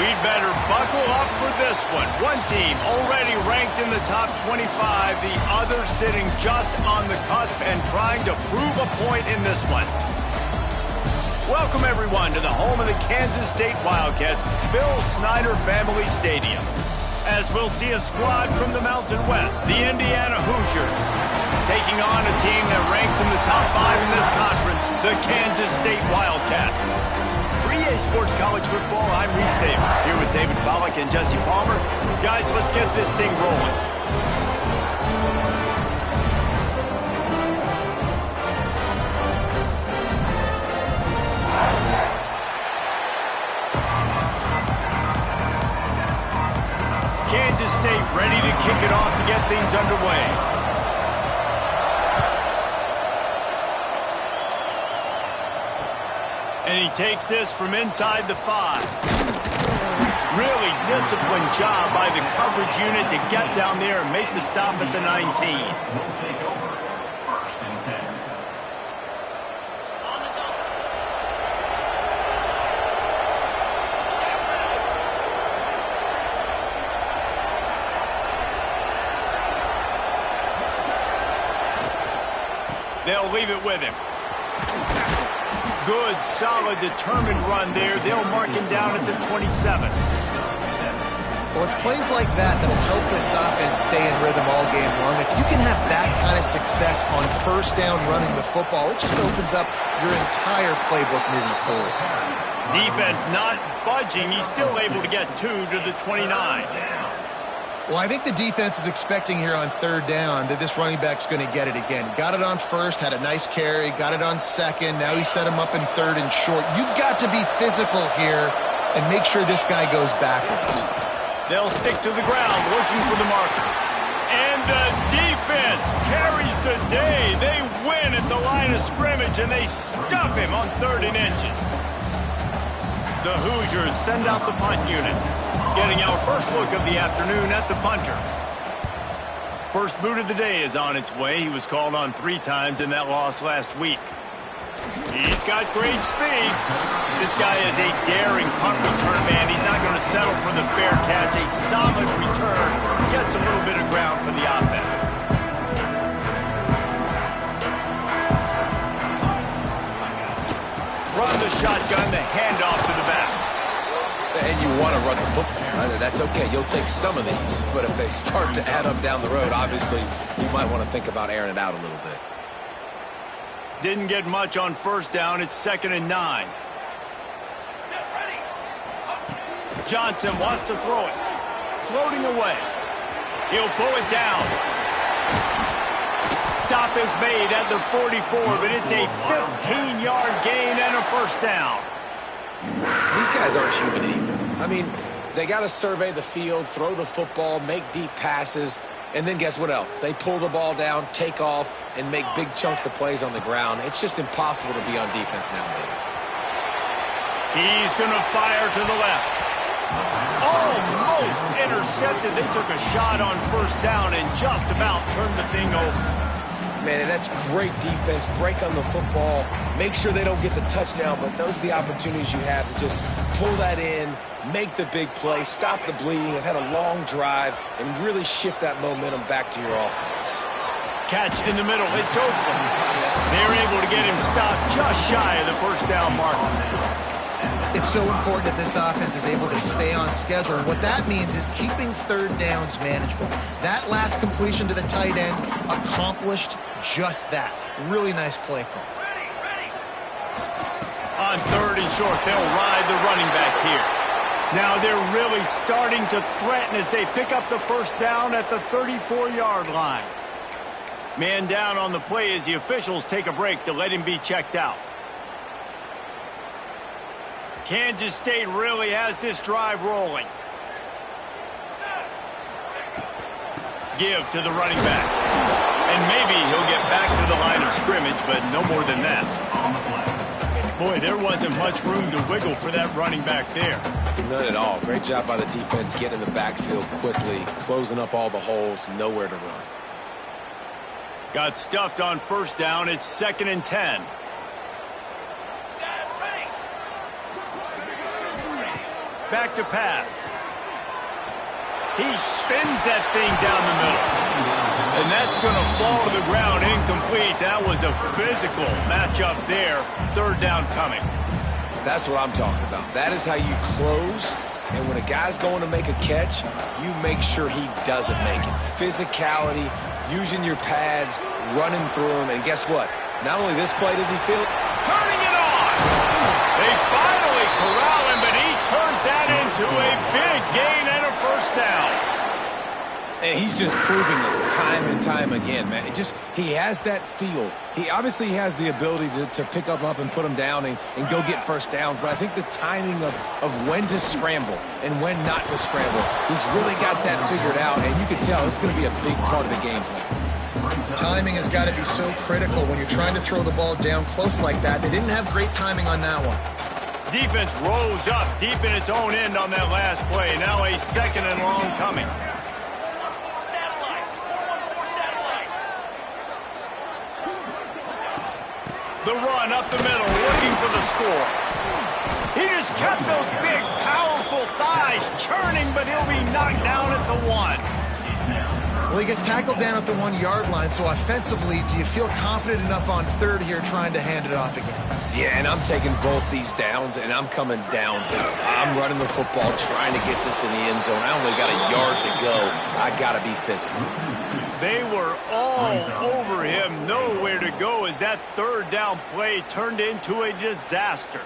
We'd better buckle up for this one. One team already ranked in the top 25, the other sitting just on the cusp and trying to prove a point in this one. Welcome, everyone, to the home of the Kansas State Wildcats, Bill Snyder Family Stadium. As we'll see a squad from the Mountain West, the Indiana Hoosiers, taking on a team that ranks in the top 5 in this conference, the Kansas State Wildcats. For EA Sports College Football, I'm Reese Davis, here with David Pollack and Jesse Palmer. Guys, let's get this thing rolling. Kansas State ready to kick it off to get things underway. And he takes this from inside the 5. Really disciplined job by the coverage unit to get down there and make the stop at the 19. We'll take over 1st and 10. They'll leave it with him. Good, solid, determined run there. They'll mark him down at the 27. Well, it's plays like that that'll help this offense stay in rhythm all game long. If you can have that kind of success on 1st down running the football, it just opens up your entire playbook moving forward. Defense not budging. He's still able to get 2 to the 29. Well, I think the defense is expecting here on 3rd down that this running back's going to get it again. He got it on 1st, had a nice carry, got it on 2nd. Now he set him up in 3rd and short. You've got to be physical here and make sure this guy goes backwards. They'll stick to the ground looking for the marker. And the defense carries the day. They win at the line of scrimmage, and they stuff him on 3rd and inches. The Hoosiers send out the punt unit, getting our first look of the afternoon at the punter. First boot of the day is on its way. He was called on 3 times in that loss last week. He's got great speed. This guy is a daring punt return man. He's not going to settle for the fair catch. A solid return. Gets a little bit of ground for the offense. From the shotgun, the handoff to the back. And you want to run the football, right? That's okay. You'll take some of these. But if they start to add up down the road, obviously, you might want to think about airing it out a little bit. Didn't get much on 1st down. It's 2nd and 9. Johnson wants to throw it. Floating away. He'll pull it down. Stop is made at the 44, but it's a 15-yard gain and a 1st down. These guys aren't human anymore. I mean, they got to survey the field, throw the football, make deep passes, and then guess what else? They pull the ball down, take off, and make big chunks of plays on the ground. It's just impossible to be on defense nowadays. He's going to fire to the left. Almost intercepted. They took a shot on 1st down and just about turned the thing over. Man, and that's great defense. Break on the football. Make sure they don't get the touchdown, but those are the opportunities you have to just pull that in, make the big play, stop the bleeding. Have had a long drive and really shift that momentum back to your offense. Catch in the middle. It's Oakland. They're able to get him stopped just shy of the 1st down marker. It's so important that this offense is able to stay on schedule. And what that means is keeping 3rd downs manageable. That last completion to the tight end accomplished just that. Really nice play call. On 3rd and short, they'll ride the running back here. Now they're really starting to threaten as they pick up the 1st down at the 34-yard line. Man down on the play as the officials take a break to let him be checked out. Kansas State really has this drive rolling. Give to the running back. And maybe he'll get back to the line of scrimmage, but no more than that. Boy, there wasn't much room to wiggle for that running back there. None at all. Great job by the defense getting in the backfield quickly, closing up all the holes, nowhere to run. Got stuffed on 1st down. It's 2nd and 10. back to pass. He spins that thing down the middle. And that's going to fall to the ground incomplete. That was a physical matchup there. Third down coming. That's what I'm talking about. That is how you close. And when a guy's going to make a catch, you make sure he doesn't make it. Physicality, using your pads, running through him. And guess what? Not only this play does he feel it. Turning it on. They finally corral him, but he turns that into a big gain and a first down. And he's just proving it time and time again, man. He has that feel. He obviously has the ability to pick up and put him down and go get first downs. But I think the timing of when to scramble and when not to scramble, he's really got that figured out. And you can tell it's going to be a big part of the game plan. Timing has got to be so critical when you're trying to throw the ball down close like that. They didn't have great timing on that one. Defense rose up deep in its own end on that last play. Now a second and long coming. The run up the middle, looking for the score. He just kept those big, powerful thighs churning, but he'll be knocked down at the 1. Well, he gets tackled down at the 1-yard line, so offensively, do you feel confident enough on third here trying to hand it off again? Yeah, and I'm taking both these downs, and I'm coming downhill. I'm running the football, trying to get this in the end zone. I only got a yard to go. I got to be physical. They were all over him, nowhere to go as that third down play turned into a disaster.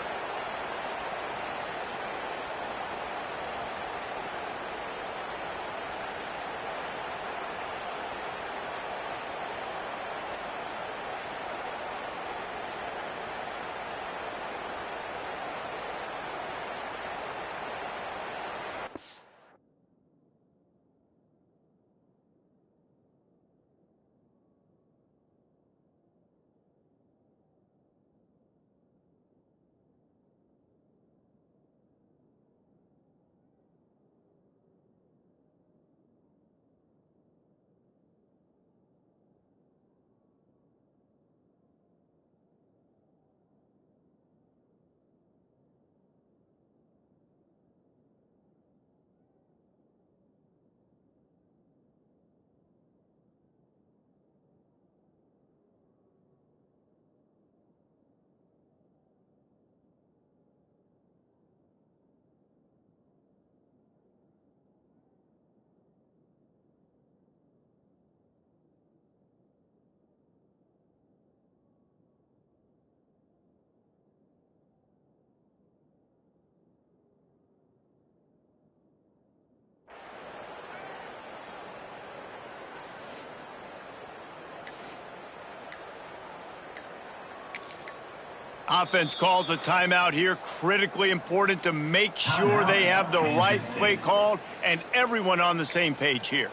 Offense calls a timeout here. Critically important to make sure they have the right play called and everyone on the same page here.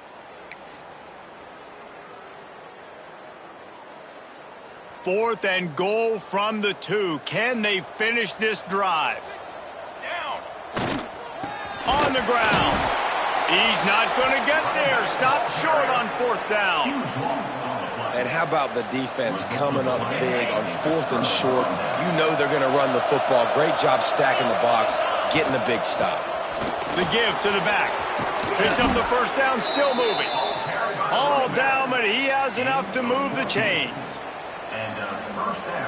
Fourth and goal from the 2. Can they finish this drive? Down. On the ground. He's not going to get there. Stop short on fourth down. And how about the defense coming up big on fourth and short? You know they're going to run the football. Great job stacking the box, getting the big stop. The give to the back. Picks up the first down, still moving. All down, but he has enough to move the chains.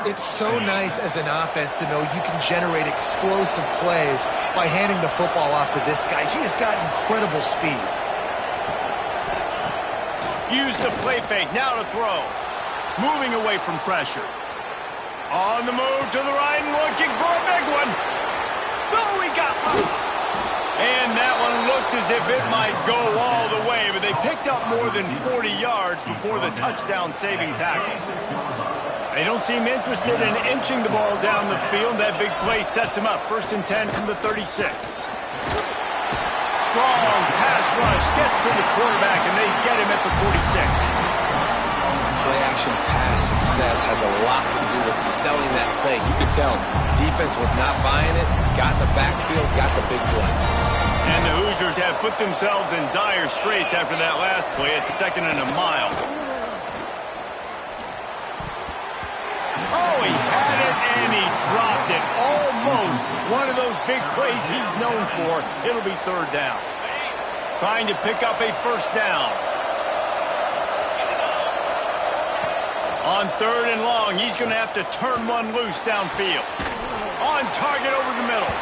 It's so nice as an offense to know you can generate explosive plays by handing the football off to this guy. He has got incredible speed. Use the play fake, now to throw. Moving away from pressure. On the move to the right and looking for a big one. Oh, he got loose. And that one looked as if it might go all the way, but they picked up more than 40 yards before the touchdown-saving tackle. They don't seem interested in inching the ball down the field. That big play sets him up. 1st and 10 from the 36. Strong pass rush gets to the quarterback, and they get him at the 46. Play-action pass success has a lot to do with selling that fake. You could tell defense was not buying it, got in the backfield, got the big play. And the Hoosiers have put themselves in dire straits after that last play. It's 2nd and a mile. Oh, he had it and he dropped it. Almost one of those big plays he's known for. It'll be third down. Trying to pick up a first down. On third and long, he's going to have to turn one loose downfield. On target over the middle.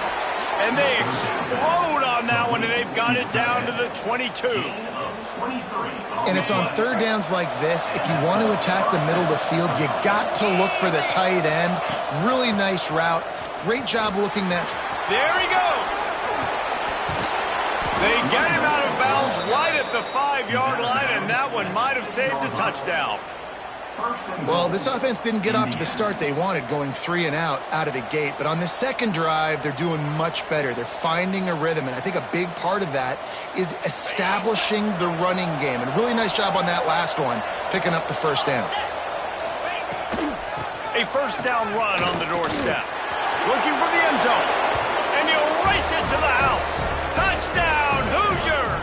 And they explode on that one, and they've got it down to the 22. And it's on third downs like this. If you want to attack the middle of the field, you got to look for the tight end. Really nice route. Great job looking that. There he goes. They get him out of bounds right at the 5-yard line, and that one might have saved a touchdown. Well, this offense didn't get off to the start they wanted, going 3 and out of the gate. But on the second drive, they're doing much better. They're finding a rhythm, and I think a big part of that is establishing the running game. And really nice job on that last one, picking up the first down. A first down run on the doorstep. Looking for the end zone. And he'll race it to the house. Touchdown, Hoosiers!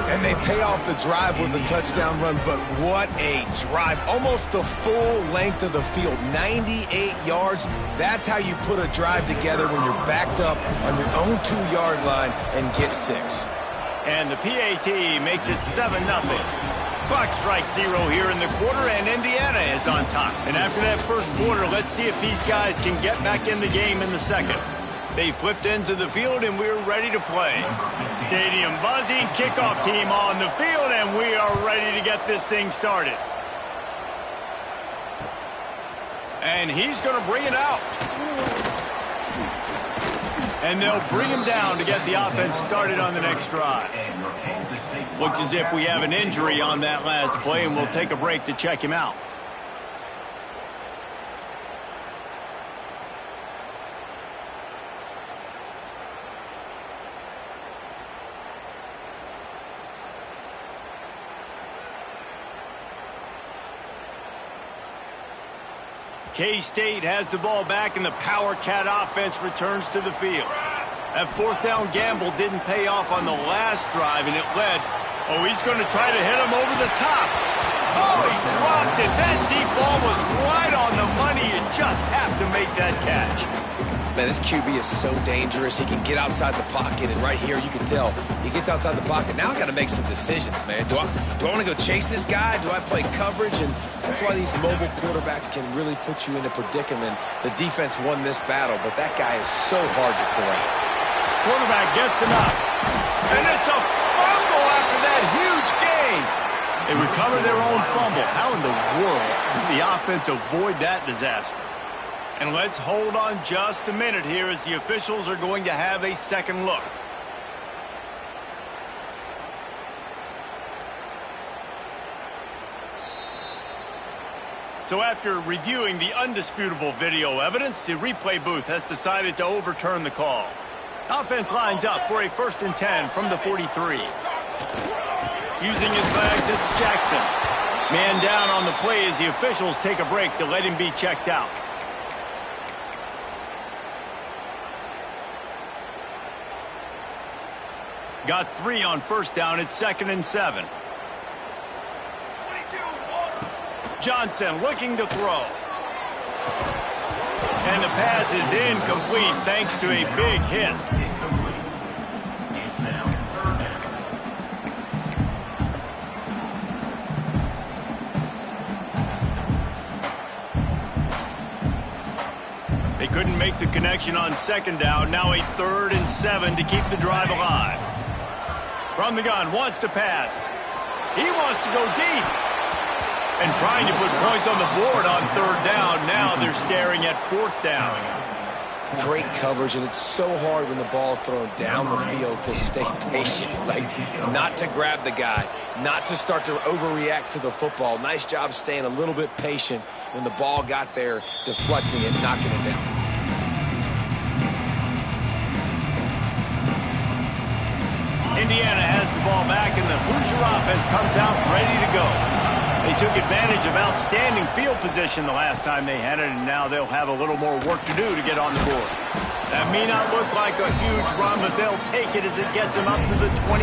And they pay off the drive with a touchdown run, but what a drive. Almost the full length of the field, 98 yards. That's how you put a drive together when you're backed up on your own 2-yard line and get 6. And the PAT makes it 7-0. Clock strikes 0 here in the quarter, and Indiana is on top. And after that first quarter, let's see if these guys can get back in the game in the second. They flipped into the field, and we're ready to play. Stadium buzzing, kickoff team on the field, and we are ready to get this thing started. And he's going to bring it out. And they'll bring him down to get the offense started on the next drive. Looks as if we have an injury on that last play, and we'll take a break to check him out. K-State has the ball back, and the Power Cat offense returns to the field. That fourth down gamble didn't pay off on the last drive, and it led. Oh, he's going to try to hit him over the top. Oh, he dropped it. That deep ball was right on the money. You just have to make that catch. Man, this QB is so dangerous. He can get outside the pocket, and right here you can tell he gets outside the pocket. Now I got to make some decisions, man. Do I want to go chase this guy? Do I play coverage? And that's why these mobile quarterbacks can really put you in a predicament. The defense won this battle, but that guy is so hard to corral. Quarterback gets enough. And it's a fumble after that huge gain. They recover their own fumble. How in the world did the offense avoid that disaster? And let's hold on just a minute here as the officials are going to have a second look. So after reviewing the undisputable video evidence, the replay booth has decided to overturn the call. Offense lines up for a 1st and 10 from the 43. Using his legs, it's Jackson. Man down on the play as the officials take a break to let him be checked out. Got 3 on first down. It's 2nd and 7. Johnson looking to throw. And the pass is incomplete thanks to a big hit. They couldn't make the connection on 2nd down. Now a 3rd and 7 to keep the drive alive. From the gun, wants to pass. He wants to go deep. And trying to put points on the board on 3rd down. Now they're staring at 4th down. Great coverage, and it's so hard when the ball's thrown down the field to stay patient. Like, not to grab the guy, not to start to overreact to the football. Nice job staying a little bit patient when the ball got there, deflecting it, knocking it down. Indiana has the ball back, and the Hoosier offense comes out ready to go. They took advantage of outstanding field position the last time they had it, and now they'll have a little more work to do to get on the board. That may not look like a huge run, but they'll take it as it gets them up to the 24.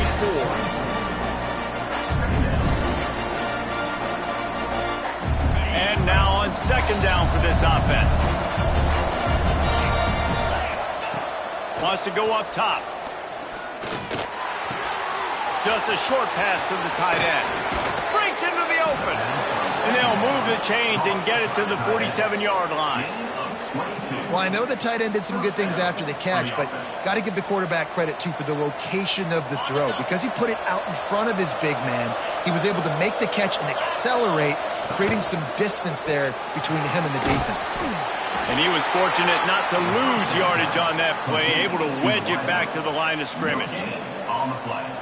And now on second down for this offense. Wants to go up top. Just a short pass to the tight end. Breaks into the open. And they'll move the chains and get it to the 47-yard line. Well, I know the tight end did some good things after the catch, but got to give the quarterback credit, too, for the location of the throw. Because he put it out in front of his big man, he was able to make the catch and accelerate, creating some distance there between him and the defense. And he was fortunate not to lose yardage on that play, able to wedge it back to the line of scrimmage.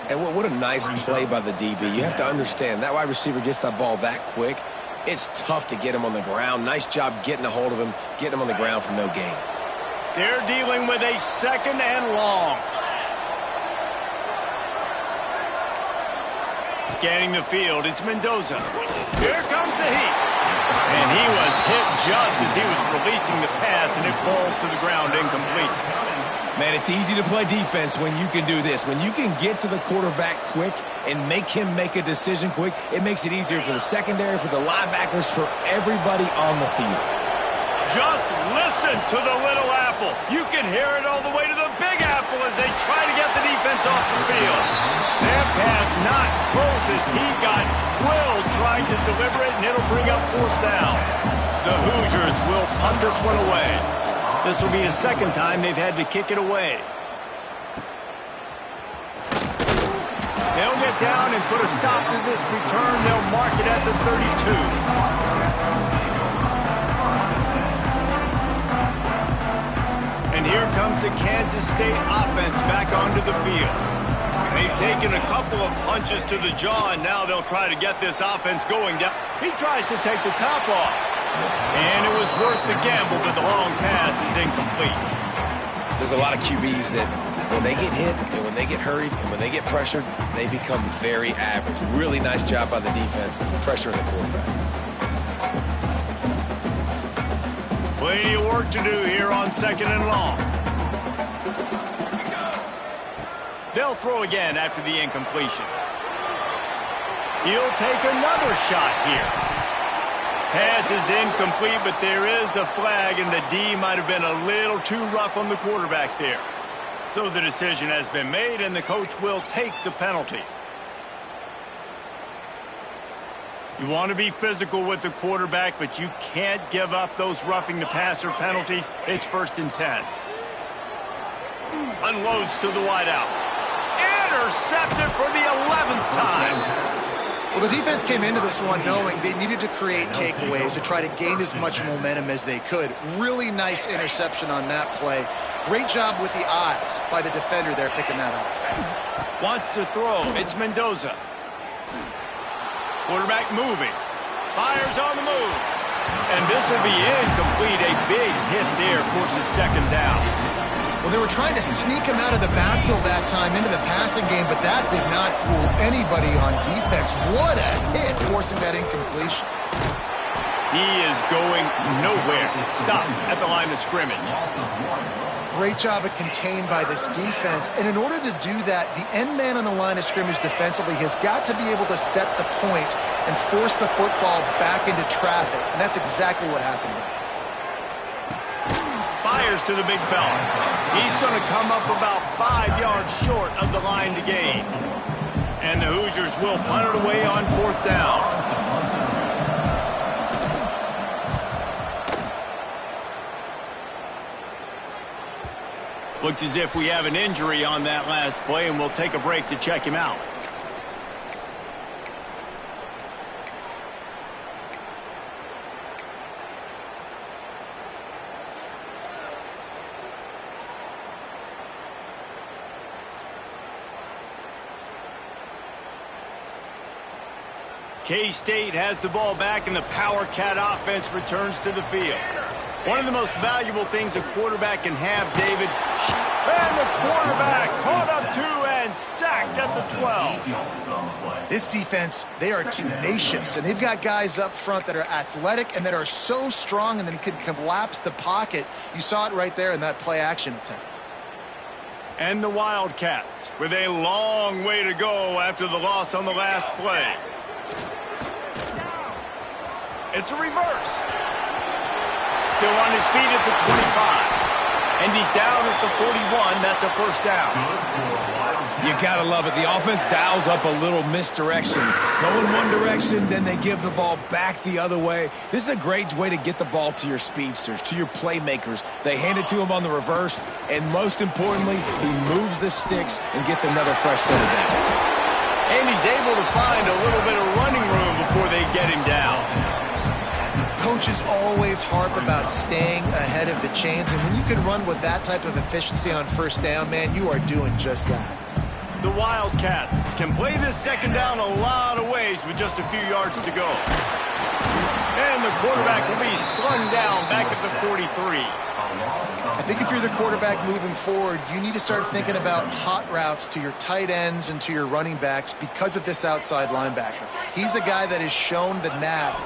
And what a nice play by the DB. You have to understand, that wide receiver gets that ball that quick. It's tough to get him on the ground. Nice job getting a hold of him, getting him on the ground for no gain. They're dealing with a second and long. Scanning the field, it's Mendoza. Here comes the heat. And he was hit just as he was releasing the pass, and it falls to the ground incomplete. Man, it's easy to play defense when you can do this. When you can get to the quarterback quick and make him make a decision quick, it makes it easier for the secondary, for the linebackers, for everybody on the field. Just listen to the little apple. You can hear it all the way to the big apple as they try to get the defense off the field. Their pass not close as he got drilled trying to deliver it, and it'll bring up fourth down. The Hoosiers will punt this one away. This will be the second time they've had to kick it away. They'll get down and put a stop to this return. They'll mark it at the 32. And here comes the Kansas State offense back onto the field. They've taken a couple of punches to the jaw, and now they'll try to get this offense going. He tries to take the top off. And it was worth the gamble, but the long pass is incomplete. There's a lot of QBs that when they get hit and when they get hurried and when they get pressured, they become very average. Really nice job by the defense pressuring the quarterback. Plenty of work to do here on second and long. They'll throw again after the incompletion. He'll take another shot here. Pass is incomplete, but there is a flag, and the D might have been a little too rough on the quarterback there. So the decision has been made, and the coach will take the penalty. You want to be physical with the quarterback, but you can't give up those roughing the passer penalties. It's 1st and 10. Unloads to the wideout. Intercepted for the 11th time. Well, the defense came into this one knowing they needed to create takeaways to try to gain as much momentum as they could. Really nice interception on that play. Great job with the eyes by the defender there picking that up. Wants to throw. It's Mendoza. Quarterback moving. Fires on the move. And this will be incomplete. A big hit there forces second down. Well, they were trying to sneak him out of the backfield that time into the passing game, but that did not fool anybody on defense. What a hit, forcing that incompletion. He is going nowhere. Stop at the line of scrimmage. Great job of contained by this defense. And in order to do that, the end man on the line of scrimmage defensively has got to be able to set the point and force the football back into traffic. And that's exactly what happened there. Fires to the big fella. He's going to come up about 5 yards short of the line to gain. And the Hoosiers will punt it away on 4th down. Looks as if we have an injury on that last play, and we'll take a break to check him out. K-State has the ball back, and the Power Cat offense returns to the field. One of the most valuable things a quarterback can have, David. And the quarterback caught up 2 and sacked at the 12. This defense, they are tenacious, and they've got guys up front that are athletic and that are so strong and then can collapse the pocket. You saw it right there in that play-action attempt. And the Wildcats with a long way to go after the loss on the last play. It's a reverse. Still on his feet at the 25. And he's down at the 41. That's a first down. You gotta love it. The offense dials up a little misdirection. Go in one direction, then they give the ball back the other way. This is a great way to get the ball to your speedsters, to your playmakers. They hand it to him on the reverse, and most importantly, he moves the sticks and gets another fresh set of downs. And he's able to find a little bit of running room before they get him down. Coaches always harp about staying ahead of the chains, and when you can run with that type of efficiency on first down, man, you are doing just that. The Wildcats can play this second down a lot of ways with just a few yards to go. And the quarterback will be slung down back at the 43. I think if you're the quarterback moving forward, you need to start thinking about hot routes to your tight ends and to your running backs because of this outside linebacker. He's a guy that has shown the knack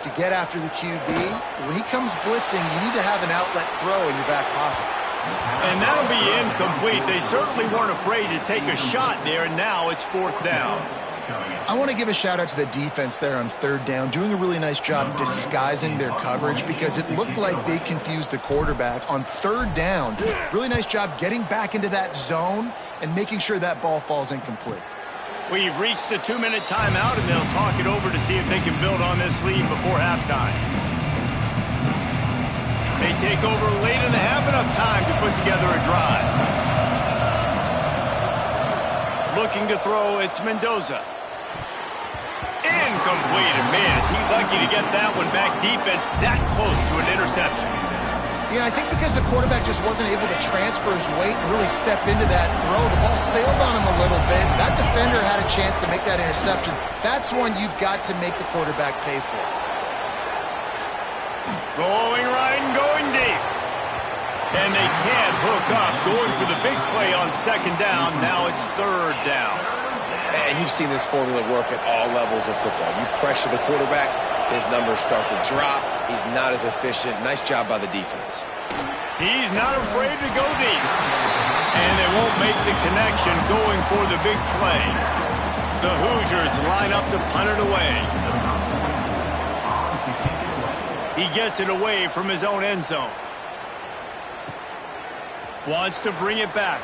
to get after the QB. When he comes blitzing, you need to have an outlet throw in your back pocket. And that'll be incomplete. They certainly weren't afraid to take a shot there, and now it's fourth down. I want to give a shout out to the defense there on third down, doing a really nice job disguising their coverage because it looked like they confused the quarterback on third down. Really nice job getting back into that zone and making sure that ball falls incomplete. We've reached the 2-minute timeout, and they'll talk it over to see if they can build on this lead before halftime. They take over late in the half, enough time to put together a drive. Looking to throw, it's Mendoza. Incomplete, and man, is he lucky to get that one back. Defense that close to an interception. Yeah, I think because the quarterback just wasn't able to transfer his weight and really step into that throw, the ball sailed on him a little bit. That defender had a chance to make that interception. That's one you've got to make the quarterback pay for. Going right and going deep. And they can't hook up. Going for the big play on second down. Now it's third down. And you've seen this formula work at all levels of football. You pressure the quarterback, his numbers start to drop. He's not as efficient. Nice job by the defense. He's not afraid to go deep. And they won't make the connection going for the big play. The Hoosiers line up to punt it away. He gets it away from his own end zone. Wants to bring it back.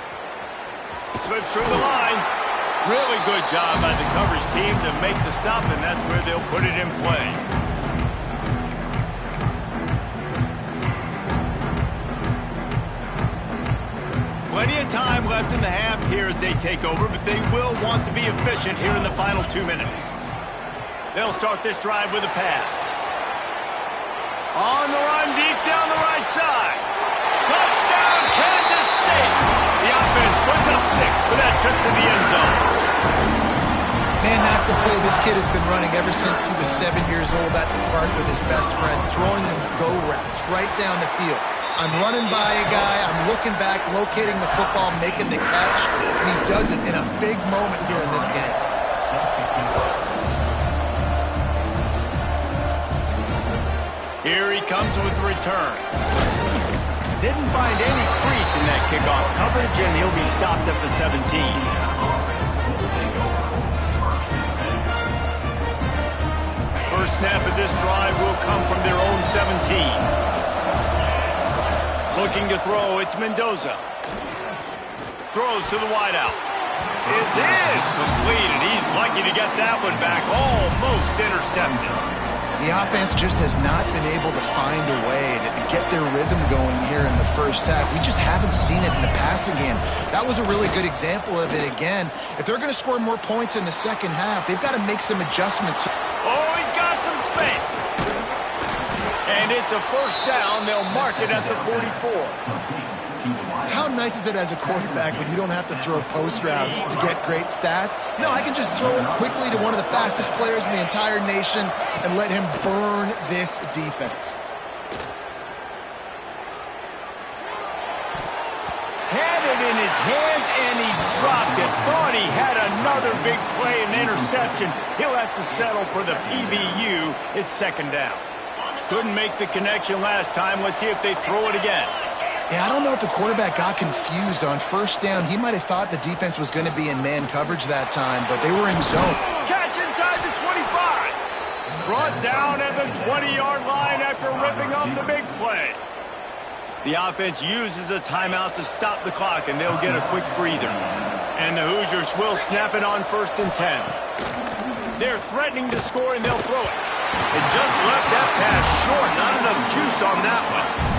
Slips through the line. Really good job by the coverage team to make the stop, and that's where they'll put it in play. Plenty of time left in the half here as they take over, but they will want to be efficient here in the final 2 minutes. They'll start this drive with a pass. On the run, deep down the right side. Touchdown, Kansas State. The offense puts up 6 with that trip to the end zone. Man, that's a play this kid has been running ever since he was 7 years old at the park with his best friend, throwing them go routes right down the field. I'm running by a guy, I'm looking back, locating the football, making the catch, and he does it in a big moment here in this game. Here he comes with the return. Didn't find any crease in that kickoff coverage, and he'll be stopped at the 17. First snap of this drive will come from their own 17. Looking to throw, it's Mendoza. Throws to the wideout. It's incomplete, and he's lucky to get that one back. Almost intercepted. The offense just has not been able to find a way to get their rhythm going here in the first half. We just haven't seen it in the passing game. That was a really good example of it again. If they're going to score more points in the second half, they've got to make some adjustments. Oh, he's got some space. And it's a first down. They'll mark it at the 44. How nice is it as a quarterback when you don't have to throw post routes to get great stats? No, I can just throw it quickly to one of the fastest players in the entire nation and let him burn this defense. Had it in his hands, and he dropped it. Thought he had another big play and interception. He'll have to settle for the PBU. It's second down. Couldn't make the connection last time. Let's see if they throw it again. Yeah, I don't know if the quarterback got confused on first down. He might have thought the defense was going to be in man coverage that time, but they were in zone. Catch inside the 25. Brought down at the 20-yard line after ripping off the big play. The offense uses a timeout to stop the clock, and they'll get a quick breather. And the Hoosiers will snap it on 1st and 10. They're threatening to score, and they'll throw it. It just left that pass short. Not enough juice on that one.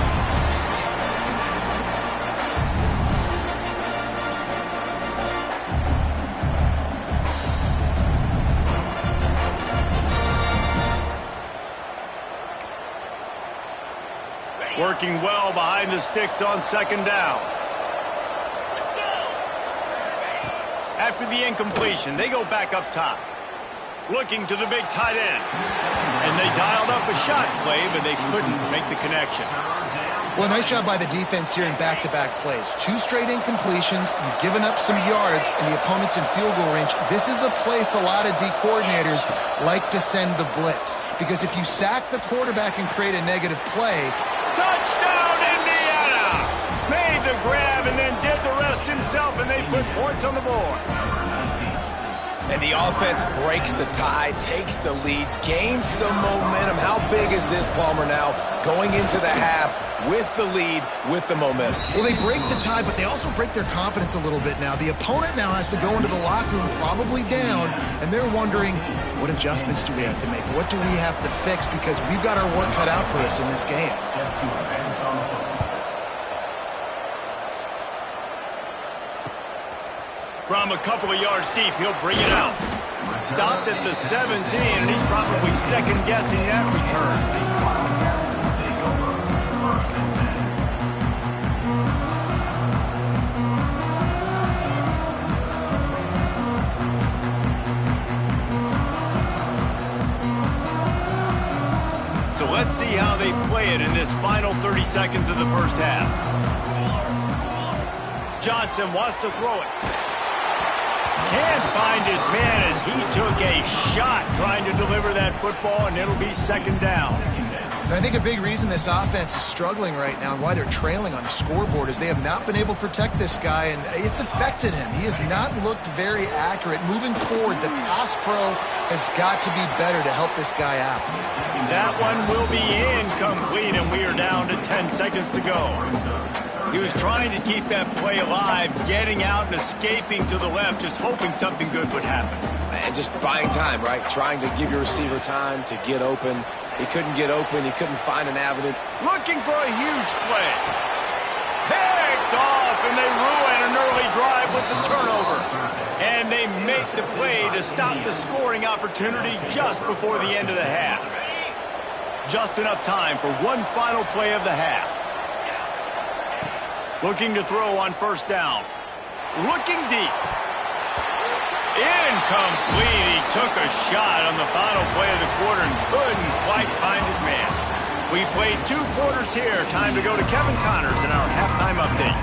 Working well behind the sticks on 2nd down. After the incompletion, they go back up top. Looking to the big tight end. And they dialed up a shot play, but they couldn't make the connection. Well, nice job by the defense here in back-to-back plays. 2 straight incompletions. You've given up some yards, and the opponent's in field goal range. This is a place a lot of D coordinators like to send the blitz. Because if you sack the quarterback and create a negative play... Touchdown, Indiana! Made the grab and then did the rest himself, and they put points on the board. And the offense breaks the tie, takes the lead, gains some momentum. How big is this, Palmer, now going into the half with the lead, with the momentum? Well, they break the tie, but they also break their confidence a little bit now. The opponent now has to go into the locker room probably down, and they're wondering, what adjustments do we have to make? What do we have to fix? Because we've got our work cut out for us in this game. From a couple of yards deep, he'll bring it out. Stopped at the 17, and he's probably second-guessing that return. So let's see how they play it in this final 30 seconds of the first half. Johnson wants to throw it. Can't find his man as he took a shot trying to deliver that football, and it'll be 2nd down. And I think a big reason this offense is struggling right now and why they're trailing on the scoreboard is they have not been able to protect this guy, and it's affected him. He has not looked very accurate. Moving forward, the pass pro has got to be better to help this guy out. That one will be incomplete, and we are down to 10 seconds to go. He was trying to keep that play alive, getting out and escaping to the left, just hoping something good would happen. And just buying time, right? Trying to give your receiver time to get open. He couldn't get open. He couldn't find an avenue. Looking for a huge play. Picked off, and they ruin an early drive with the turnover. And they make the play to stop the scoring opportunity just before the end of the half. Just enough time for one final play of the half. Looking to throw on 1st down. Looking deep. Incomplete. He took a shot on the final play of the quarter and couldn't quite find his man. We played 2 quarters here. Time to go to Kevin Connors in our halftime update.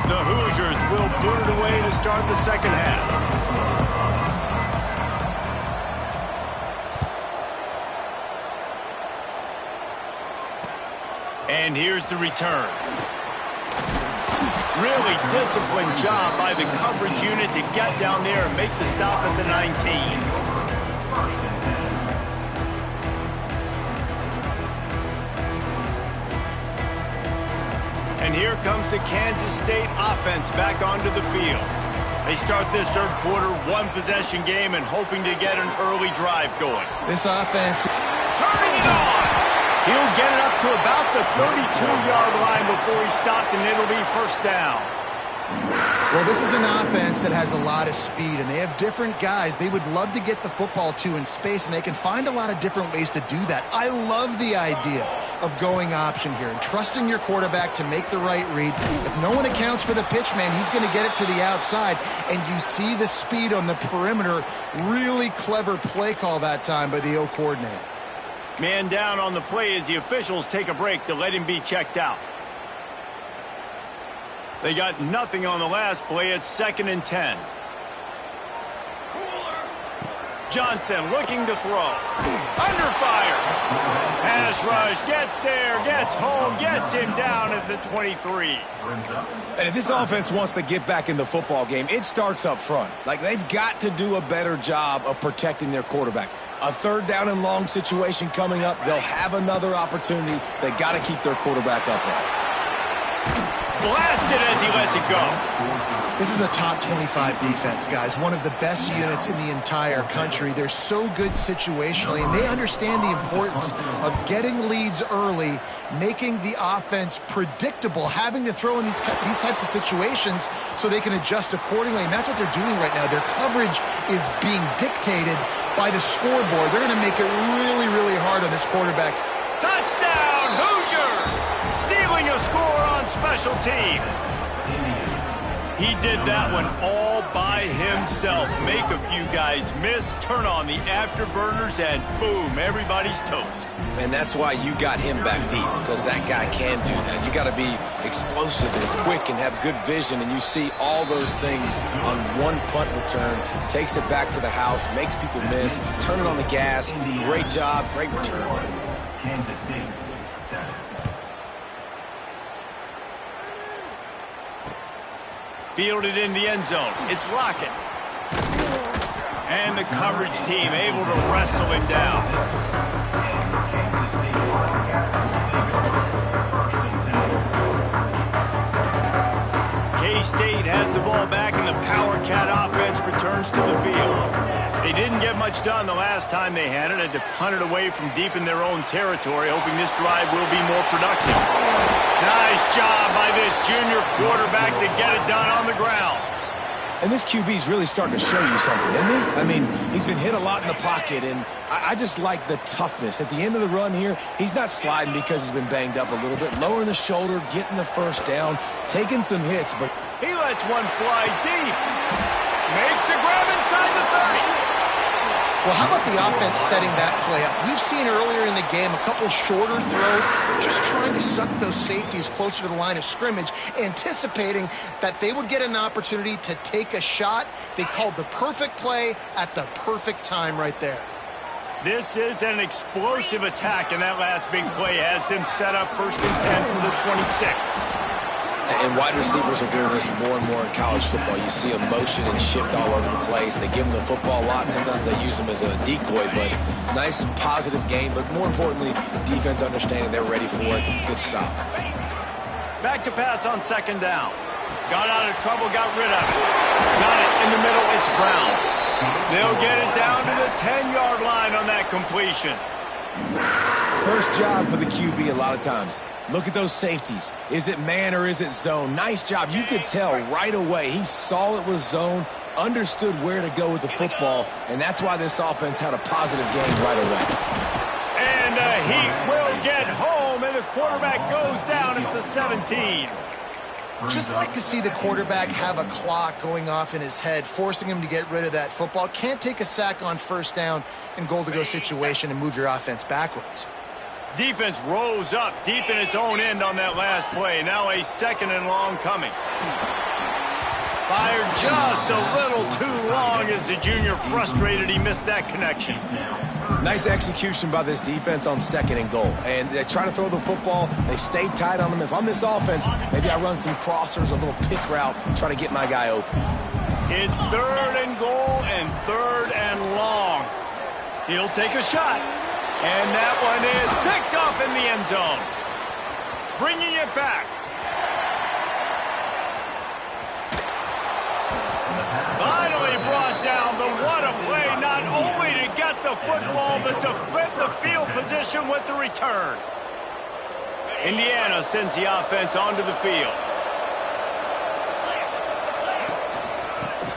The Hoosiers will boot it away to start the 2nd half. And here's the return. Really disciplined job by the coverage unit to get down there and make the stop at the 19. And here comes the Kansas State offense back onto the field. They start this 3rd quarter, 1-possession game and hoping to get an early drive going. This offense... Turning it on! He'll get it up to about the 32-yard line before he stopped, and it'll be 1st down. Well, this is an offense that has a lot of speed, and they have different guys they would love to get the football to in space, and they can find a lot of different ways to do that. I love the idea of going option here and trusting your quarterback to make the right read. If no one accounts for the pitch man, he's going to get it to the outside, and you see the speed on the perimeter. Really clever play call that time by the O coordinator. Man down on the play as the officials take a break to let him be checked out. They got nothing on the last play. It's 2nd and 10. Johnson looking to throw. Under fire. Pass rush, gets there, gets home, gets him down at the 23. And if this offense wants to get back in the football game, it starts up front. Like, they've got to do a better job of protecting their quarterback. A third down and long situation coming up, they'll have another opportunity. They got to keep their quarterback upright. Blasted as he lets it go. This is a top 25 defense, guys. One of the best units in the entire country. They're so good situationally, and they understand the importance of getting leads early, making the offense predictable, having to throw in these types of situations so they can adjust accordingly, and that's what they're doing right now. Their coverage is being dictated by the scoreboard. They're going to make it really, really hard on this quarterback. Touchdown, Hoosiers! Stealing a score on special teams. He did that one all by himself. Make a few guys miss, turn on the afterburners, and boom, everybody's toast. And that's why you got him back deep, because that guy can do that. You got to be explosive and quick and have good vision, and you see all those things on one punt return. Takes it back to the house, makes people miss, turning on the gas. Great job, great return. Kansas State, 7. Fielded in the end zone. It's Lockett. And the coverage team able to wrestle him down. K-State has the ball back, and the Power Cat offense returns to the field. They didn't get much done the last time they had it. Had to punt it away from deep in their own territory, hoping this drive will be more productive. Nice job by this junior quarterback to get it done on the ground. And this QB's really starting to show you something, isn't he? I mean, he's been hit a lot in the pocket, and I just like the toughness. At the end of the run here, he's not sliding because he's been banged up a little bit. Lowering the shoulder, getting the first down, taking some hits, but he lets one fly deep. Makes the grab inside the 30. Well, how about the offense setting that play up? We've seen earlier in the game a couple shorter throws. They're just trying to suck those safeties closer to the line of scrimmage, anticipating that they would get an opportunity to take a shot. They called the perfect play at the perfect time right there. This is an explosive attack, and that last big play has them set up 1st and 10 from the 26. And wide receivers are doing this more and more in college football. You see a motion and shift all over the place. They give them the football a lot. Sometimes they use them as a decoy, but nice, positive game. But more importantly, defense understanding they're ready for it. Good stop. Back to pass on 2nd down. Got out of trouble, got rid of it. Got it in the middle, it's Brown. They'll get it down to the 10-yard line on that completion. First job for the QB a lot of times. Look at those safeties. Is it man or is it zone? Nice job. You could tell right away. He saw it was zone, understood where to go with the football, and that's why this offense had a positive game right away. And the Heat will get home, and the quarterback goes down at the 17. Just like to see the quarterback have a clock going off in his head, forcing him to get rid of that football. Can't take a sack on 1st down in goal-to-go situation and move your offense backwards. Defense rose up deep in its own end on that last play. Now a 2nd and long coming. Fired just a little too long as the junior frustrated he missed that connection. Nice execution by this defense on 2nd and goal. And they try to throw the football. They stay tight on them. If I'm this offense, maybe I run some crossers, a little pick route, try to get my guy open. It's 3rd and goal and 3rd and long. He'll take a shot. And that one is picked off in the end zone. Bringing it back. Finally brought down. The what a play, not only to get the football, but to flip the field position with the return. Indiana sends the offense onto the field.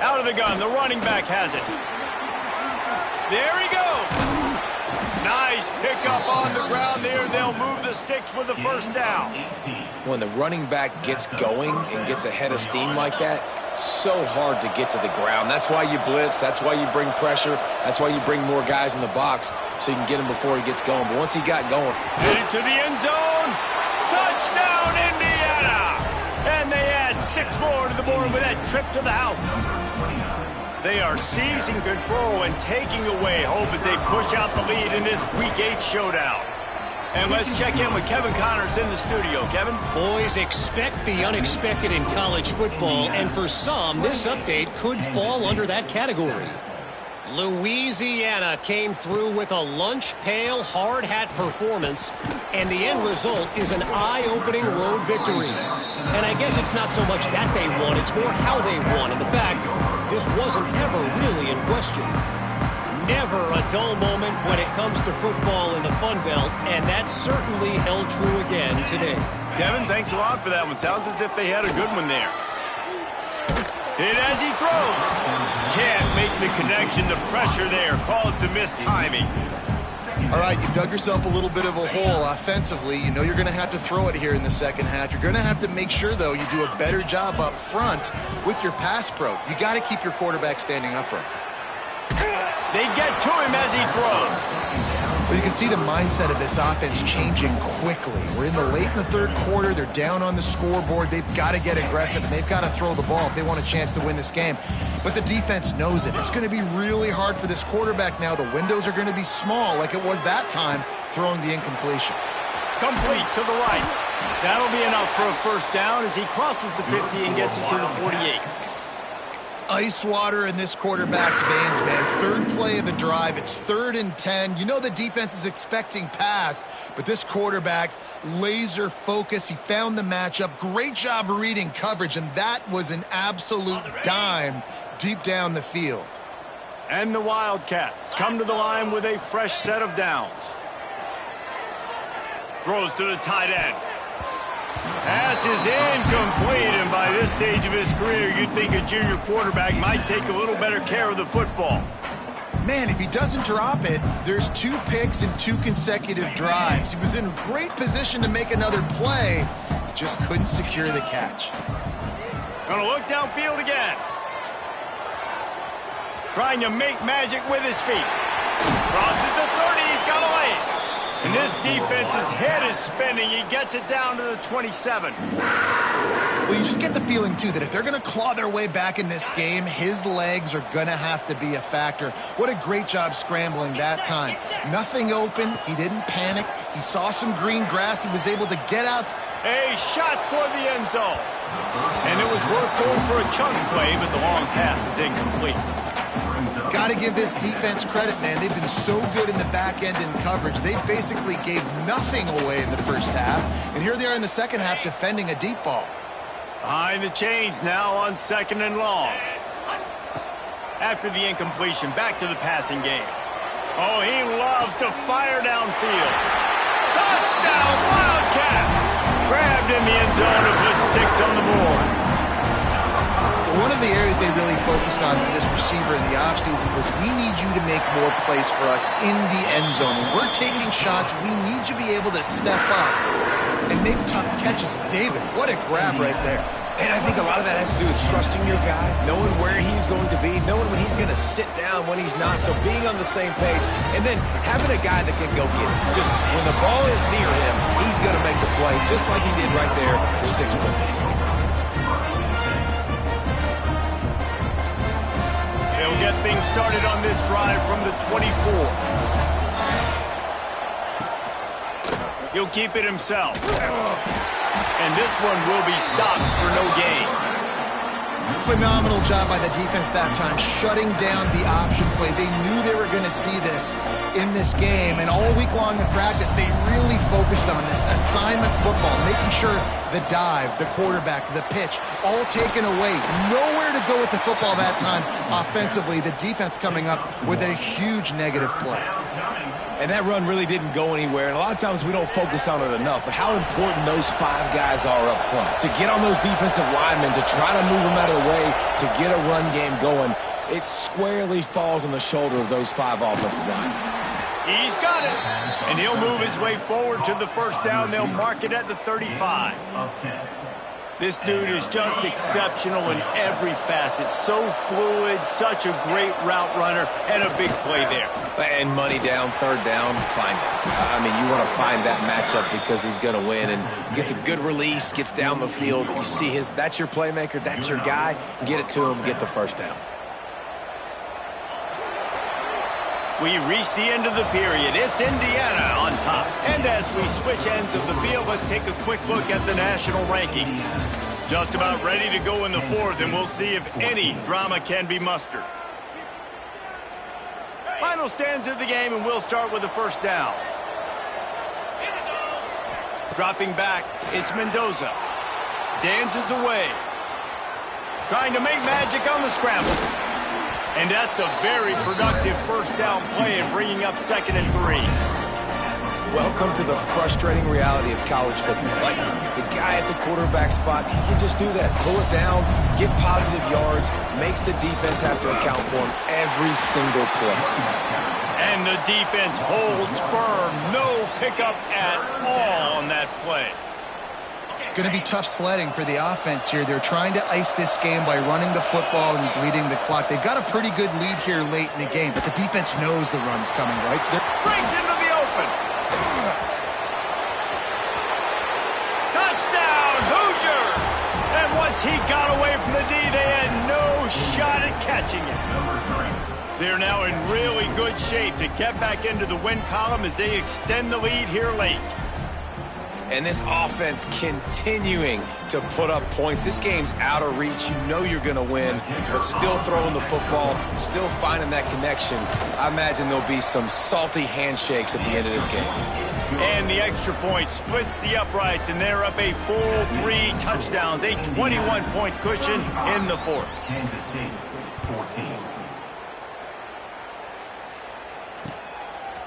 Out of the gun, the running back has it. There he goes. Nice pickup on the ground there. They'll move the sticks with the 1st down. When the running back gets going and gets ahead of steam like that, so hard to get to the ground. That's why you blitz. That's why you bring pressure. That's why you bring more guys in the box so you can get him before he gets going. But once he got going, headed to the end zone. Touchdown, Indiana! And they add 6 more to the board with that trip to the house. They are seizing control and taking away hope as they push out the lead in this Week 8 showdown. And let's check in with Kevin Connors in the studio. Kevin? Boys, expect the unexpected in college football, and for some, this update could fall under that category. Louisiana came through with a lunch pail hard hat performance, and the end result is an eye-opening road victory. And I guess it's not so much that they won, it's more how they won. And the fact, this wasn't ever really in question. Never a dull moment when it comes to football in the Fun Belt, and that certainly held true again today. Kevin, thanks a lot for that one. Sounds as if they had a good one there. Hit as he throws. Can't make the connection. The pressure there caused the missed timing. All right, you've dug yourself a little bit of a hole offensively. You know you're going to have to throw it here in the second half. You're going to have to make sure, though, you do a better job up front with your pass pro. You got to keep your quarterback standing upright. They get to him as he throws. Well, you can see the mindset of this offense changing quickly. We're in the third quarter. They're down on the scoreboard. They've got to get aggressive, and they've got to throw the ball if they want a chance to win this game. But the defense knows it. It's going to be really hard for this quarterback now. The windows are going to be small like it was that time throwing the incompletion. Complete to the right. That'll be enough for a first down as he crosses the 50 and gets it to the 48. Ice water in this quarterback's veins, man. Third play of the drive. It's 3rd and 10. You know the defense is expecting pass, but this quarterback, laser focus. He found the matchup. Great job reading coverage, and that was an absolute dime deep down the field. And the Wildcats come to the line with a fresh set of downs. Throws to the tight end. Pass is incomplete, and by this stage of his career, you'd think a junior quarterback might take a little better care of the football. Man, if he doesn't drop it, there's 2 picks in 2 consecutive drives. He was in great position to make another play, just couldn't secure the catch. Gonna look downfield again. Trying to make magic with his feet. Crosses the 30, he's got away. And this defense's head is spinning. He gets it down to the 27. Well, you just get the feeling, too, that if they're going to claw their way back in this game, his legs are going to have to be a factor. What a great job scrambling that time. Nothing open. He didn't panic. He saw some green grass. He was able to get out. A shot toward the end zone. And it was worth going for a chunk play, but the long pass is incomplete. Got to give this defense credit, man. They've been so good in the back end in coverage. They basically gave nothing away in the first half. And here they are in the second half defending a deep ball. Behind the chains now on 2nd and long. After the incompletion, back to the passing game. Oh, he loves to fire downfield. Touchdown, Wildcats! Grabbed in the end zone to put 6 on the board. One of the areas they really focused on for this receiver in the offseason was we need you to make more plays for us in the end zone. When we're taking shots, we need you to be able to step up and make tough catches. And David, what a grab right there. And I think a lot of that has to do with trusting your guy, knowing where he's going to be, knowing when he's going to sit down, when he's not. So being on the same page, and then having a guy that can go get it. Just when the ball is near him, he's going to make the play, just like he did right there for 6 points. They'll get things started on this drive from the 24. He'll keep it himself. And this one will be stopped for no gain. Phenomenal job by the defense that time, shutting down the option play. They knew they were going to see this in this game, and all week long in practice, they really focused on this assignment football, making sure the dive, the quarterback, the pitch, all taken away. Nowhere to go with the football that time offensively. The defense coming up with a huge negative play. And that run really didn't go anywhere, and a lot of times we don't focus on it enough, but how important those 5 guys are up front. To get on those defensive linemen, to try to move them out of the way, to get a run game going, it squarely falls on the shoulder of those 5 offensive linemen. He's got it. And he'll move his way forward to the first down. They'll mark it at the 35. This dude is just exceptional in every facet. So fluid, such a great route runner, and a big play there. And money down, 3rd down, find him. I mean, you want to find that matchup because he's going to win and gets a good release, gets down the field. You see that's your playmaker, that's your guy. Get it to him, get the first down. We reach the end of the period. It's Indiana on top. And as we switch ends of the field, let's take a quick look at the national rankings. Just about ready to go in the fourth, and we'll see if any drama can be mustered. Final stands of the game, and we'll start with the first down. Dropping back, it's Mendoza. Dances away. Trying to make magic on the scramble. And that's a very productive first down play and bringing up 2nd and 3. Welcome to the frustrating reality of college football. Like, the guy at the quarterback spot, he can just do that. Pull it down, get positive yards, makes the defense have to account for him every single play. And the defense holds firm. No pickup at all on that play. It's going to be tough sledding for the offense here. They're trying to ice this game by running the football and bleeding the clock. They've got a pretty good lead here late in the game, but the defense knows the run's coming, right? So brings into the open. Touchdown, Hoosiers! And once he got away from the D, they had no shot at catching it. They're now in really good shape to get back into the win column as they extend the lead here late. And this offense continuing to put up points. This game's out of reach. You know you're going to win, but still throwing the football, still finding that connection. I imagine there'll be some salty handshakes at the end of this game. And the extra point splits the uprights, and they're up a full 3 touchdowns, a 21-point cushion in the fourth. Kansas State, 14.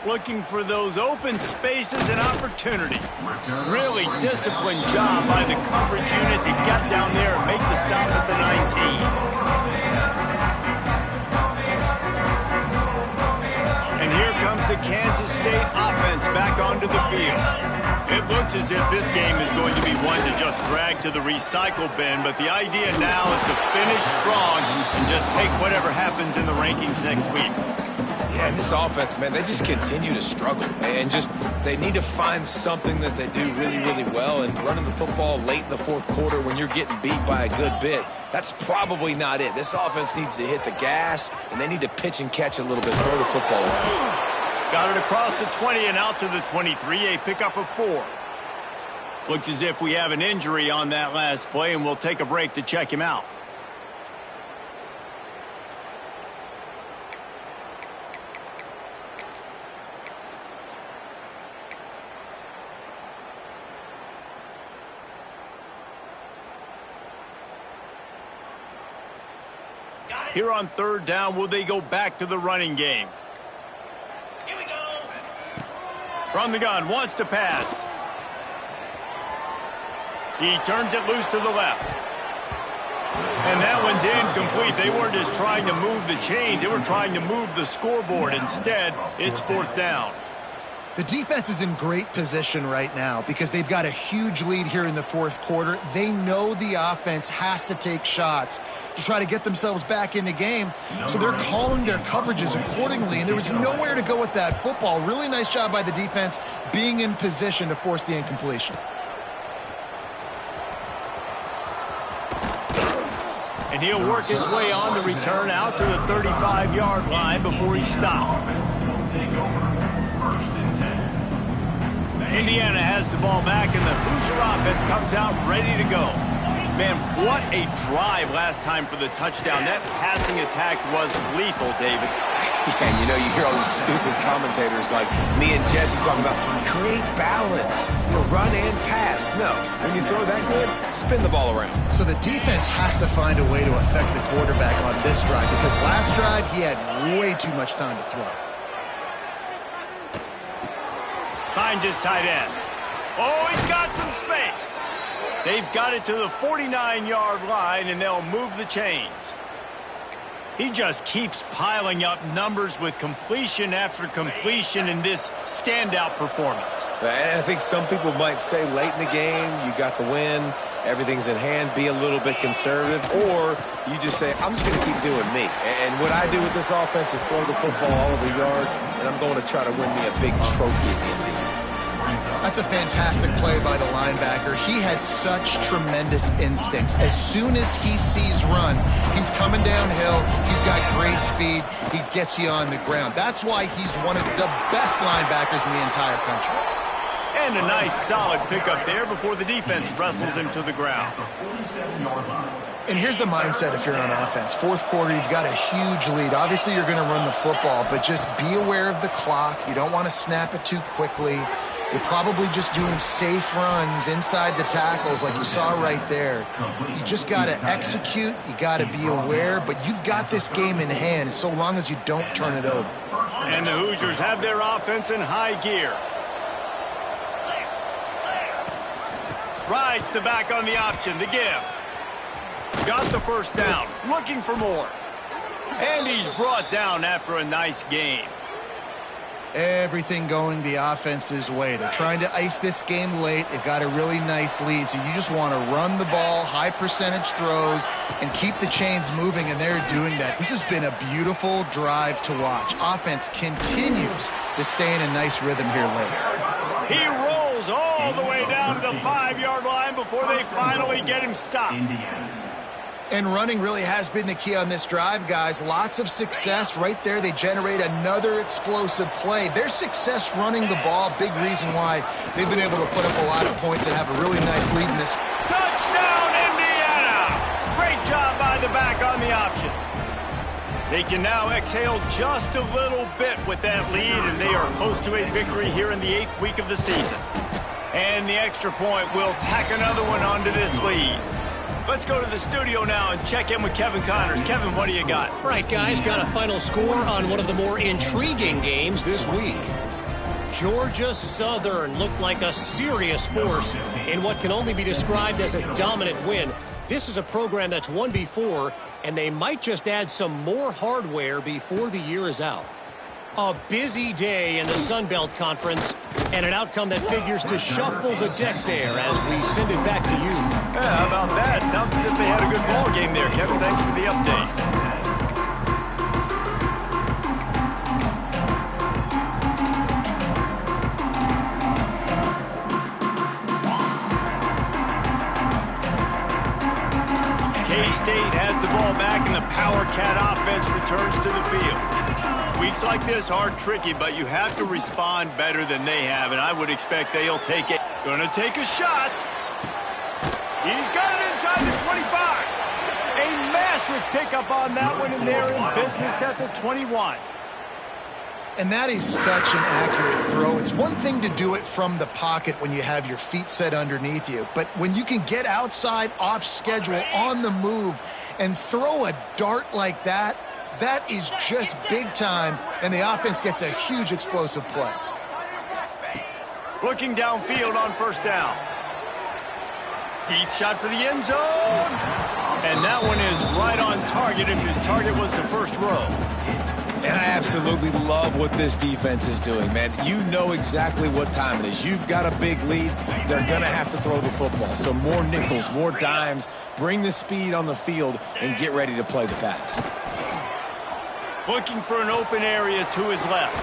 Looking for those open spaces and opportunity. Really disciplined job by the coverage unit to get down there and make the stop at the 19. And here comes the Kansas State offense back onto the field. It looks as if this game is going to be one to just drag to the recycle bin, but the idea now is to finish strong and just take whatever happens in the rankings next week. Yeah, and this offense, man, they just continue to struggle. And they need to find something that they do really, really well. And running the football late in the fourth quarter when you're getting beat by a good bit, that's probably not it. This offense needs to hit the gas, and they need to pitch and catch a little bit, throw the football around. Got it across the 20 and out to the 23, a pickup of 4. Looks as if we have an injury on that last play, and we'll take a break to check him out. Here on 3rd down, will they go back to the running game? Here we go. From the gun, wants to pass. He turns it loose to the left. And that one's incomplete. They weren't just trying to move the chains. They were trying to move the scoreboard. Instead, it's 4th down. The defense is in great position right now because they've got a huge lead here in the fourth quarter. They know the offense has to take shots to try to get themselves back in the game. So they're calling their coverages accordingly, and there was nowhere to go with that football. Really nice job by the defense being in position to force the incompletion. And he'll work his way on the return out to the 35-yard line before he stopped. Indiana has the ball back, and the Hoosier offense comes out ready to go. Man, what a drive last time for the touchdown. That passing attack was lethal, David. Yeah, and you know, you hear all these stupid commentators like me and Jesse talking about create balance, run and pass. No, when you throw that good, spin the ball around. So the defense has to find a way to affect the quarterback on this drive because last drive he had way too much time to throw. Finds his tight end. Oh, he's got some space. They've got it to the 49-yard line, and they'll move the chains. He just keeps piling up numbers with completion after completion in this standout performance. And I think some people might say late in the game, you got the win, everything's in hand, be a little bit conservative, or you just say, I'm just going to keep doing me. And what I do with this offense is throw the football all over the yard, and I'm going to try to win me a big trophy at the end of the year. That's a fantastic play by the linebacker. He has such tremendous instincts. As soon as he sees run, he's coming downhill. He's got great speed. He gets you on the ground. That's why he's one of the best linebackers in the entire country. And a nice solid pickup there before the defense wrestles him to the ground. And here's the mindset if you're on offense. Fourth quarter, you've got a huge lead. Obviously, you're going to run the football, but just be aware of the clock. You don't want to snap it too quickly. You're probably just doing safe runs inside the tackles like you saw right there. You just got to execute. You got to be aware, but you've got this game in hand so long as you don't turn it over. And the Hoosiers have their offense in high gear. Rides the back on the option to give. Got the first down, looking for more. And he's brought down after a nice gain. Everything going the offense's way. They're trying to ice this game late. They've got a really nice lead, so you just want to run the ball, high percentage throws, and keep the chains moving, and they're doing that. This has been a beautiful drive to watch. Offense continues to stay in a nice rhythm here late. He rolls all the way down to the 5-yard line before they finally get him stopped. And running really has been the key on this drive, guys. Lots of success right there. They generate another explosive play. Their success running the ball, big reason why they've been able to put up a lot of points and have a really nice lead in this. Touchdown, Indiana! Great job by the back on the option. They can now exhale just a little bit with that lead, and they are close to a victory here in the 8th week of the season. And the extra point will tack another one onto this lead. Let's go to the studio now and check in with Kevin Connors. Kevin, what do you got? All right, guys, got a final score on one of the more intriguing games this week. Georgia Southern looked like a serious force in what can only be described as a dominant win. This is a program that's won before, and they might just add some more hardware before the year is out. A busy day in the Sun Belt Conference, and an outcome that figures to shuffle the deck there as we send it back to you. Yeah, how about that? Sounds as if they had a good ball game there, Kevin. Thanks for the update. K-State has the ball back, and the Power Cat offense returns to the field. Weeks like this are tricky, but you have to respond better than they have, and I would expect they'll take it. Gonna take a shot. He's got it inside the 25. A massive pickup on that one, and they're in business at the 21. And that is such an accurate throw. It's one thing to do it from the pocket when you have your feet set underneath you, but when you can get outside, off schedule, on the move, and throw a dart like that, that is just big time, and the offense gets a huge explosive play. Looking downfield on first down. Deep shot for the end zone. And that one is right on target if his target was the first row. And I absolutely love what this defense is doing, man. You know exactly what time it is. You've got a big lead. They're going to have to throw the football. So more nickels, more dimes, bring the speed on the field, and get ready to play the pass. Looking for an open area to his left.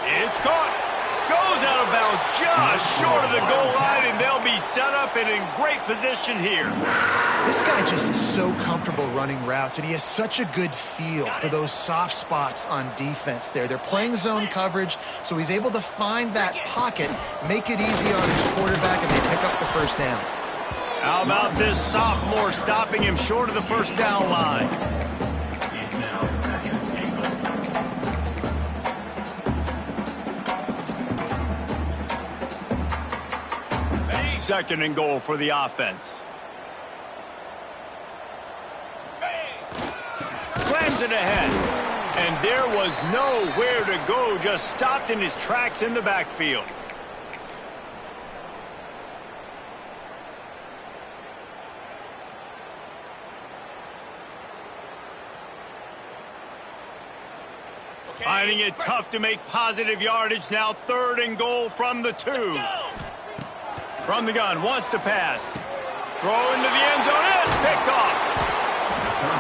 It's caught. Goes out of bounds just short of the goal line, and they'll be set up and in great position here. This guy just is so comfortable running routes, and he has such a good feel for those soft spots on defense there. They're playing zone coverage, so he's able to find that pocket, make it easy on his quarterback, and they pick up the first down. How about this sophomore stopping him short of the first down line? Second and goal for the offense. Slams it ahead. And there was nowhere to go, just stopped in his tracks in the backfield. Finding it tough to make positive yardage now. Third and goal from the 2. From the gun, wants to pass. Throw into the end zone, it's picked off.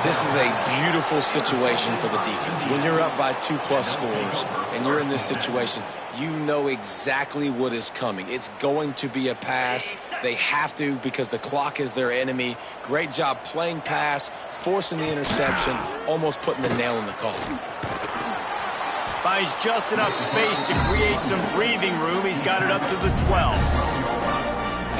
This is a beautiful situation for the defense. When you're up by 2+ scores and you're in this situation, you know exactly what is coming. It's going to be a pass. They have to because the clock is their enemy. Great job playing pass, forcing the interception, almost putting the nail in the coffin. Finds just enough space to create some breathing room. He's got it up to the 12.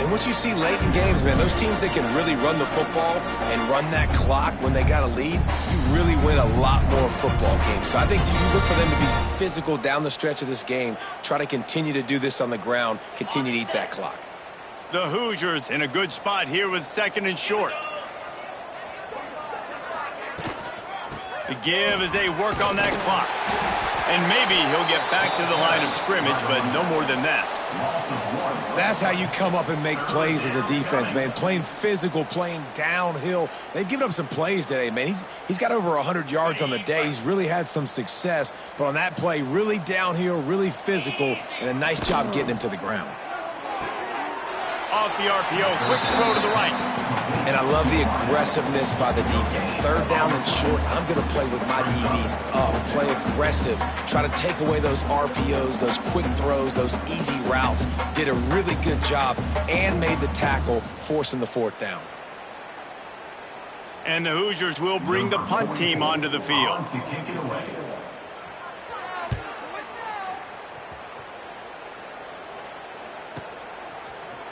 And what you see late in games, man, those teams that can really run the football and run that clock when they got a lead, you really win a lot more football games. So I think you look for them to be physical down the stretch of this game, try to continue to do this on the ground, continue to eat that clock. The Hoosiers in a good spot here with 2nd and short. The give as they work on that clock. And maybe he'll get back to the line of scrimmage, but no more than that. That's how you come up and make plays as a defense, man. Playing physical, playing downhill. They've given up some plays today, man. He's got over 100 yards on the day. He's really had some success. But on that play, really downhill, really physical, and a nice job getting him to the ground. Off the RPO, quick throw to the right. And I love the aggressiveness by the defense. 3rd down and short, I'm going to play with my DBs up, play aggressive, try to take away those RPOs, those quick throws, those easy routes. Did a really good job and made the tackle, forcing the 4th down. And the Hoosiers will bring the punt team onto the field. To kick it away.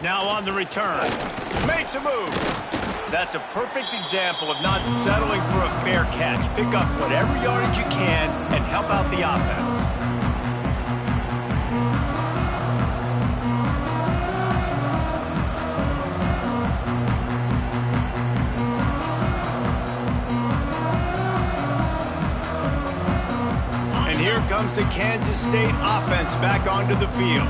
Now on the return. Makes a move. That's a perfect example of not settling for a fair catch. Pick up whatever yardage you can and help out the offense. And here comes the Kansas State offense back onto the field.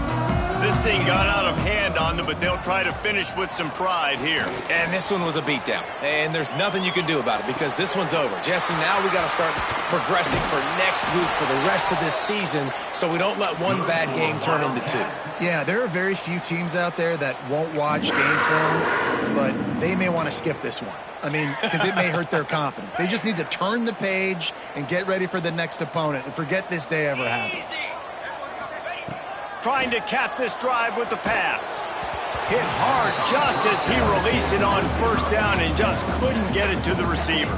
This thing got out of hand on them, but they'll try to finish with some pride here. And this one was a beatdown. And there's nothing you can do about it because this one's over. Jesse, now we got to start progressing for next week for the rest of this season so we don't let one bad game turn into 2. Yeah, there are very few teams out there that won't watch game film, but they may want to skip this one. I mean, because it may hurt their confidence. They just need to turn the page and get ready for the next opponent and forget this day ever happened. Trying to cap this drive with the pass. Hit hard just as he released it on 1st down and just couldn't get it to the receiver.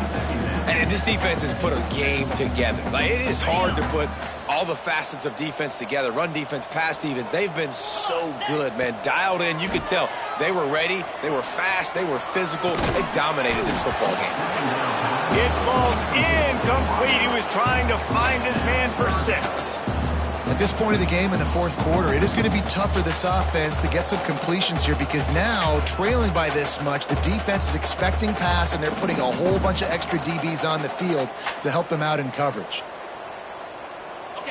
And this defense has put a game together. Like, it is hard to put all the facets of defense together. Run defense, pass defense. They've been so good, man. Dialed in. You could tell they were ready. They were fast. They were physical. They dominated this football game. It falls incomplete. He was trying to find his man for 6. At this point of the game in the 4th quarter, it is going to be tough for this offense to get some completions here because now, trailing by this much, the defense is expecting pass and they're putting a whole bunch of extra DBs on the field to help them out in coverage.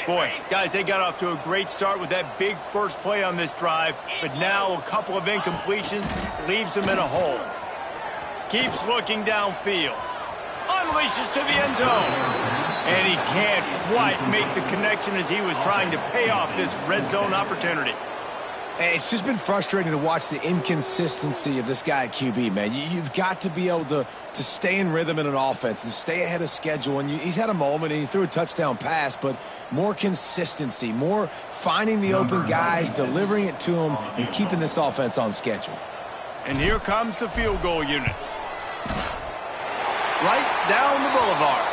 Boy, guys, they got off to a great start with that big first play on this drive, but now a couple of incompletions leaves them in a hole. Keeps looking downfield. Unleashes to the end zone. And he can't quite make the connection as he was trying to pay off this red zone opportunity. It's just been frustrating to watch the inconsistency of this guy at QB, man. You've got to be able to stay in rhythm in an offense and stay ahead of schedule. And he's had a moment and he threw a touchdown pass, but more consistency, more finding the open guys, delivering it to them, and keeping this offense on schedule. And here comes the field goal unit. Right down the boulevard.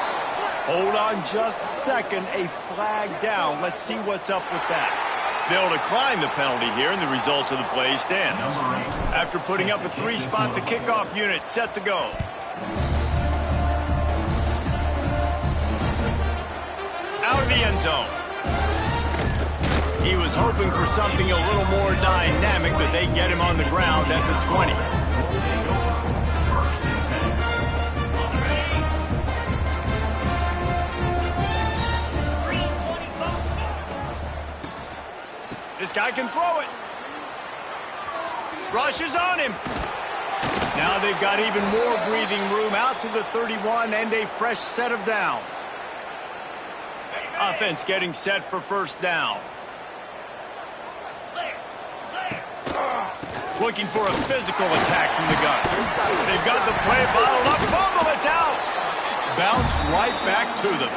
Hold on just a second. A flag down. Let's see what's up with that. They'll decline the penalty here, and the result of the play stands. After putting up a 3-spot, the kickoff unit set to go. Out of the end zone. He was hoping for something a little more dynamic, but they get him on the ground at the 20. This guy can throw it. Rushes on him. Now they've got even more breathing room out to the 31 and a fresh set of downs. Offense getting set for first down. Looking for a physical attack from the gun. They've got the play bottled up. Fumble, it's out. bounced right back to them.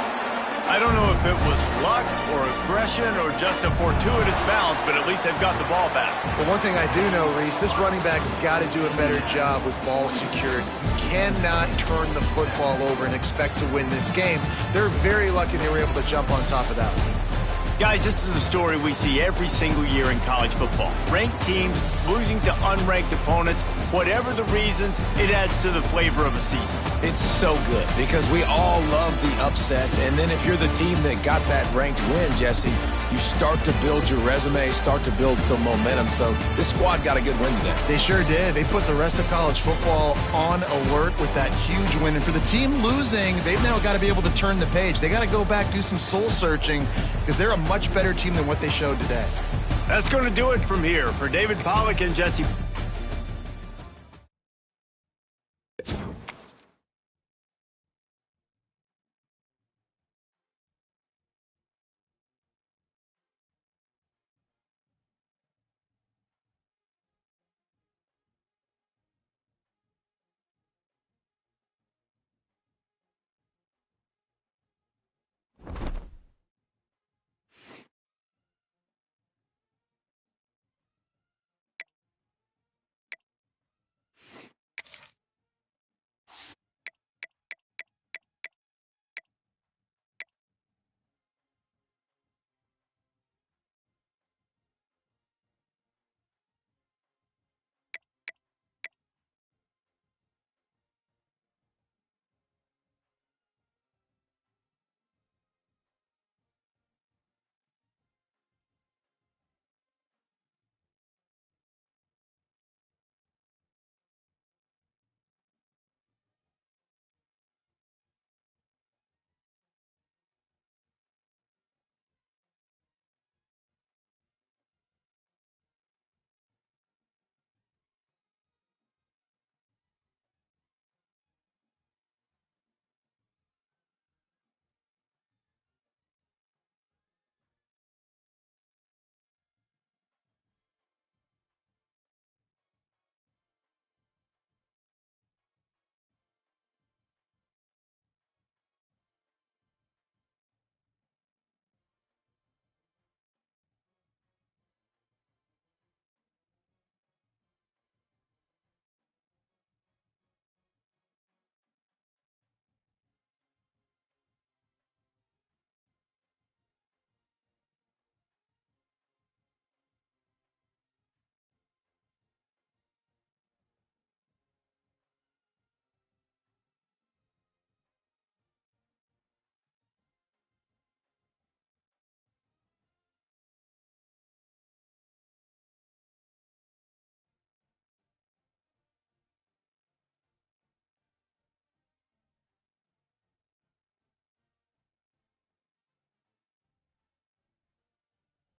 I don't know if it was luck or aggression or just a fortuitous bounce, but at least they've got the ball back. But one thing I do know, Reese, this running back has got to do a better job with ball security. You cannot turn the football over and expect to win this game. They're very lucky they were able to jump on top of that one. Guys, this is a story we see every single year in college football. Ranked teams losing to unranked opponents. Whatever the reasons, it adds to the flavor of a season. It's so good because we all love the upsets. And then if you're the team that got that ranked win, Jesse, you start to build your resume, start to build some momentum. So this squad got a good win today. They sure did. They put the rest of college football on alert with that huge win. And for the team losing, they've now got to be able to turn the page. They got to go back, do some soul searching, because they're a much better team than what they showed today. That's going to do it from here. For David Pollack and Jesse